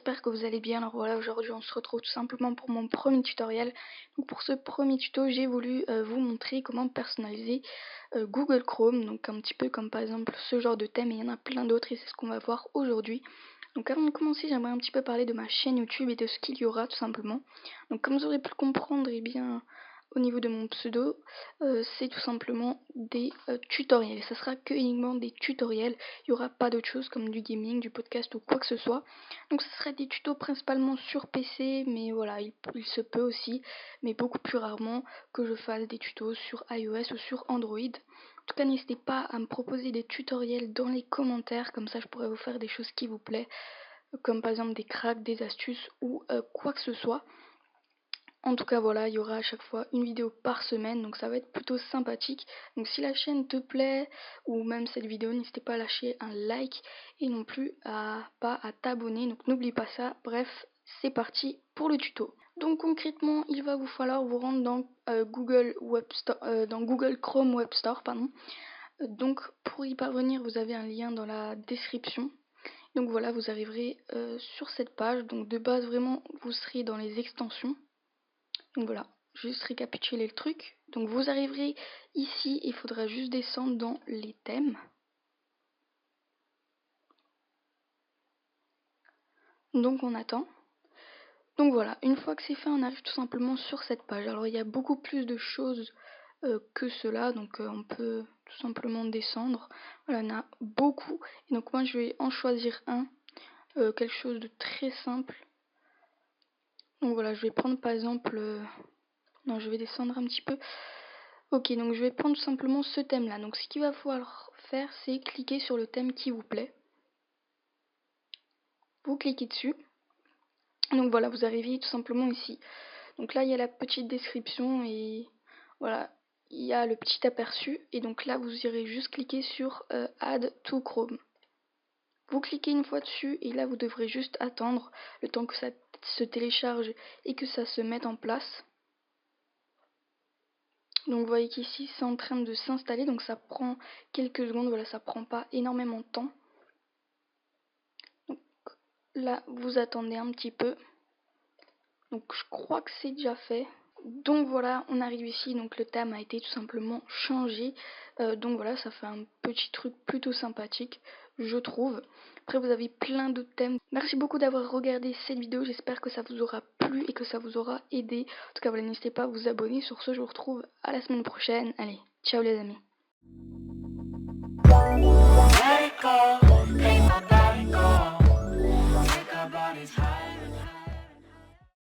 j'espère que vous allez bien. Alors voilà, aujourd'hui on se retrouve tout simplement pour mon premier tutoriel. Donc pour ce premier tuto, j'ai voulu vous montrer comment personnaliser Google Chrome. Donc un petit peu comme par exemple ce genre de thème, et il y en a plein d'autres et c'est ce qu'on va voir aujourd'hui. Donc avant de commencer, j'aimerais un petit peu parler de ma chaîne YouTube et de ce qu'il y aura tout simplement. Donc comme vous aurez pu le comprendre, et bien au niveau de mon pseudo, c'est tout simplement des tutoriels. Ça sera que uniquement des tutoriels. Il n'y aura pas d'autre chose comme du gaming, du podcast ou quoi que ce soit. Donc ce serait des tutos principalement sur PC, mais voilà, il se peut aussi, mais beaucoup plus rarement que je fasse des tutos sur iOS ou sur Android. En tout cas, n'hésitez pas à me proposer des tutoriels dans les commentaires, comme ça je pourrais vous faire des choses qui vous plaisent, comme par exemple des cracks, des astuces ou quoi que ce soit. En tout cas voilà, il y aura à chaque fois une vidéo par semaine, donc ça va être plutôt sympathique. Donc si la chaîne te plaît, ou même cette vidéo, n'hésitez pas à lâcher un like et non plus pas à t'abonner, donc n'oublie pas ça. Bref, c'est parti pour le tuto. Donc concrètement, il va vous falloir vous rendre dans dans Google Chrome Web Store, pardon. Donc pour y parvenir, vous avez un lien dans la description. Donc voilà, vous arriverez sur cette page. Donc de base, vraiment, vous serez dans les extensions. Donc voilà, juste récapituler le truc. Donc vous arriverez ici, il faudra juste descendre dans les thèmes. Donc on attend. Donc voilà, une fois que c'est fait, on arrive tout simplement sur cette page. Alors il y a beaucoup plus de choses que cela, donc on peut tout simplement descendre. Voilà, il y en a beaucoup. Et donc moi je vais en choisir un, quelque chose de très simple. Donc voilà, je vais prendre par exemple... non, je vais descendre un petit peu. Ok, donc je vais prendre tout simplement ce thème-là. Donc ce qu'il va falloir faire, c'est cliquer sur le thème qui vous plaît. Vous cliquez dessus. Donc voilà, vous arrivez tout simplement ici. Donc là, il y a la petite description et voilà, il y a le petit aperçu. Et donc là, vous irez juste cliquer sur Add to Chrome. Vous cliquez une fois dessus et là, vous devrez juste attendre le temps que ça se télécharge et que ça se mette en place. Donc vous voyez qu'ici c'est en train de s'installer, donc ça prend quelques secondes, voilà, ça prend pas énormément de temps. Donc là vous attendez un petit peu. Donc je crois que c'est déjà fait. Donc voilà, on arrive ici, donc le thème a été tout simplement changé. Donc voilà, ça fait un petit truc plutôt sympathique, je trouve. Après vous avez plein d'autres thèmes. Merci beaucoup d'avoir regardé cette vidéo, j'espère que ça vous aura plu et que ça vous aura aidé. En tout cas voilà, n'hésitez pas à vous abonner. Sur ce, je vous retrouve à la semaine prochaine. Allez, ciao les amis. Let it go, ain't nobody go. Take our bodies high.